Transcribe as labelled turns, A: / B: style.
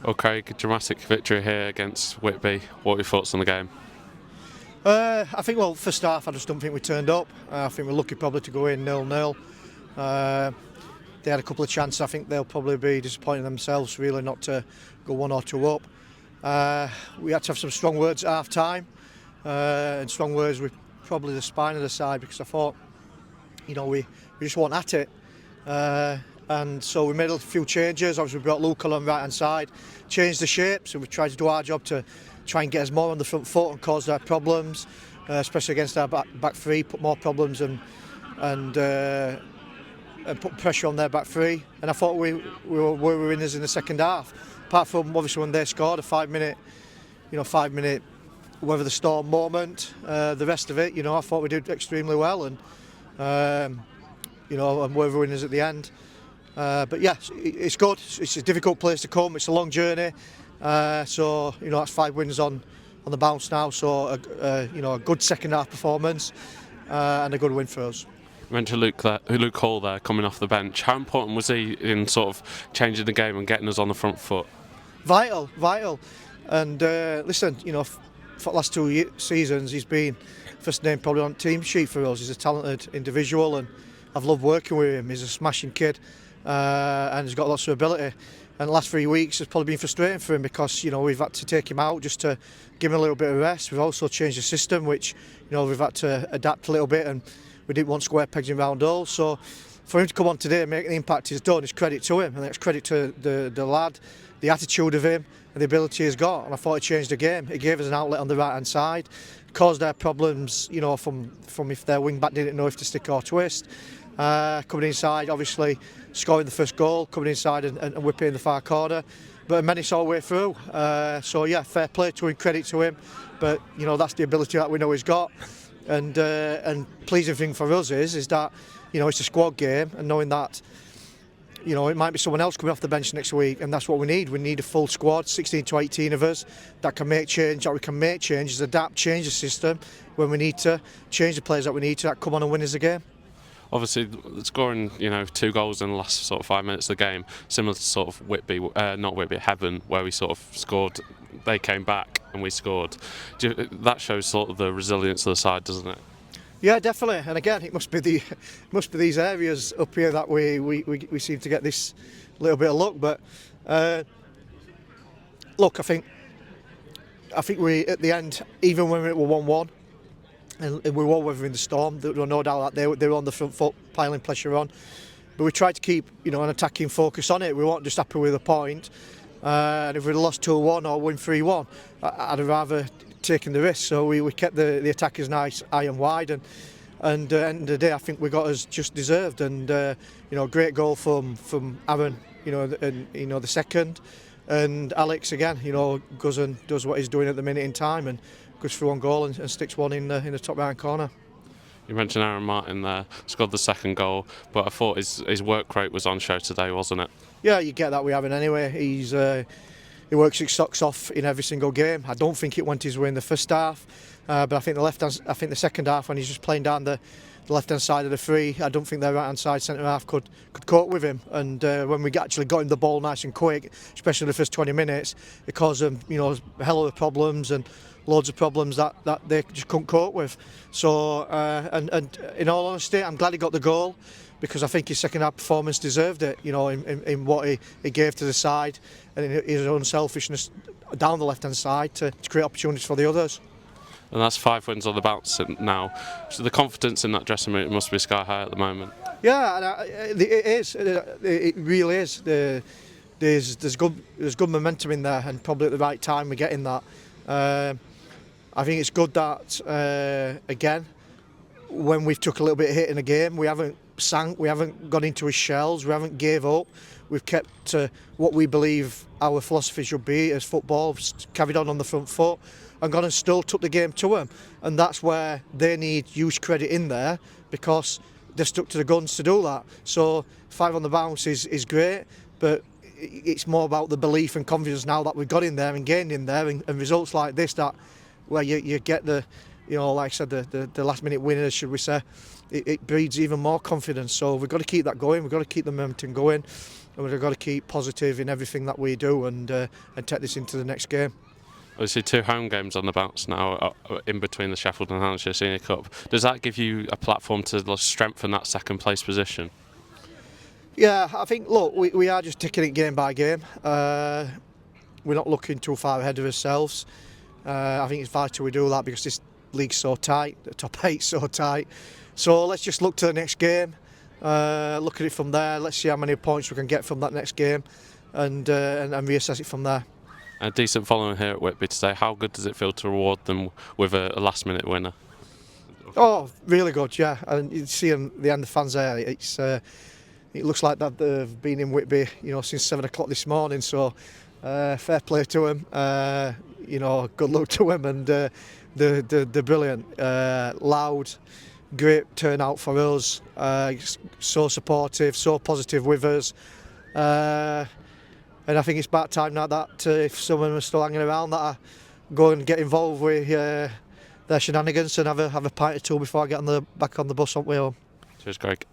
A: Okay, dramatic victory here against Whitby. What are your thoughts on the game?
B: I think, well, first half I just don't think we turned up. I think we're lucky probably to go in 0-0. They had a couple of chances. I think they'll probably be disappointing themselves really not to go 1 or 2 up. We had to have some strong words at half time, and strong words with probably the spine of the side, because I thought, we just weren't at it. And so we made a few changes. Obviously we brought Luke on the right hand side, changed the shape, so we tried to do our job to try and get us more on the front foot and cause their problems, especially against our back three, put more problems and put pressure on their back three. And I thought we were winners in the second half, apart from obviously when they scored a 5-minute weather the storm moment. The rest of it, I thought we did extremely well, and and we were winners at the end. But yeah, it's good. It's a difficult place to come. It's a long journey. So that's 5 wins on the bounce now. So a good second half performance and a good win for us.
A: You mentioned Luke Hall there coming off the bench. How important was he in sort of changing the game and getting us on the front foot?
B: Vital. And listen, for the last 2 seasons he's been first name probably on the team sheet for us. He's a talented individual and I've loved working with him. He's a smashing kid. And he's got lots of ability, and the last 3 weeks has probably been frustrating for him because we've had to take him out just to give him a little bit of rest. We've also changed the system, which we've had to adapt a little bit, and we didn't want square pegs in round holes. So for him to come on today and make the impact he's done is credit to him, and it's credit to the lad, the attitude of him and the ability he's got. And I thought he changed the game. He gave us an outlet on the right hand side, caused their problems from if their wing back didn't know if to stick or twist. Coming inside, obviously scoring the first goal, coming inside and whipping in the far corner, but a menace all the way through. So yeah, fair play to him, credit to him, but that's the ability that we know he's got. And pleasing thing for us is that it's a squad game, and knowing that it might be someone else coming off the bench next week, and that's what we need. We need a full squad, 16 to 18 of us, that can make change, that we can make changes, adapt, change the system when we need to, change the players that we need to, that come on and win us a game.
A: Obviously, scoring 2 goals in the last sort of 5 minutes of the game, similar to sort of Whitby, not Whitby, Heaven, where we sort of scored. They came back and we scored. That shows sort of the resilience of the side, doesn't it?
B: Yeah, definitely. And again, it must be these areas up here that we seem to get this little bit of luck. But look, I think we at the end, even when we were 1-1. And we were weathering the storm. There was no doubt that they were on the front foot, piling pressure on. But we tried to keep, an attacking focus on it. We weren't just happy with a point. And if we'd lost 2-1 or win 3-1, I'd have rather taken the risk. So we kept the attackers nice, high and wide. And at the end of the day, I think we got us just deserved. And great goal from Aaron, the second. And Alex again, goes and does what he's doing at the minute in time and goes for one goal and sticks one in the top right corner.
A: You mentioned Aaron Martin there, scored the second goal, but I thought his work rate was on show today, wasn't it?
B: Yeah, you get that we Aaron anyway. He works his socks off in every single game. I don't think it went his way in the first half, but I think the second half when he's just playing down the left hand side of the free, I don't think their right hand side centre half could cope with him. And when we actually got him the ball nice and quick, especially the first 20 minutes, it caused them a hell of problems and loads of problems that they just couldn't cope with. So and in all honesty, I'm glad he got the goal, because I think his second half performance deserved it, in what he gave to the side and in his own selfishness down the left hand side to create opportunities for the others.
A: And that's 5 wins on the bounce now. So the confidence in that dressing room must be sky high at the moment.
B: Yeah, it is. It really is. There's good momentum in there, and probably at the right time we're getting that. I think it's good that again, when we've took a little bit of hit in a game, we haven't sank, we haven't gone into his shells, we haven't gave up. We've kept to what we believe our philosophy should be as football, carried on the front foot, and gone and still took the game to them. And that's where they need huge credit in there, because they've stuck to the guns to do that. So 5 on the bounce is great, but it's more about the belief and confidence now that we've got in there and gained in there, and results like this, that where you get the, like I said, the last minute winners, should we say, it breeds even more confidence. So we've got to keep that going. We've got to keep the momentum going, and we've got to keep positive in everything that we do, and take this into the next game.
A: Obviously, 2 home games on the bounce now, in between the Sheffield and Hampshire Senior Cup. Does that give you a platform to strengthen that second place position?
B: Yeah, I think, look, we are just taking it game by game. We're not looking too far ahead of ourselves. I think it's vital we do that because this league's so tight, the top 8's so tight. So let's just look to the next game, look at it from there. Let's see how many points we can get from that next game, and reassess it from there.
A: A decent following here at Whitby today. How good does it feel to reward them with a last-minute winner?
B: Oh, really good, yeah. And you see the end of fans there. It looks like that they've been in Whitby, since 7 o'clock this morning. So fair play to them. Good luck to them, and they're brilliant. Loud, great turnout for us. So supportive, so positive with us. And I think it's about time now that if some of them are still hanging around, that I go and get involved with their shenanigans and have a pint or two before I get back on the bus on my own.
A: Cheers, Greg.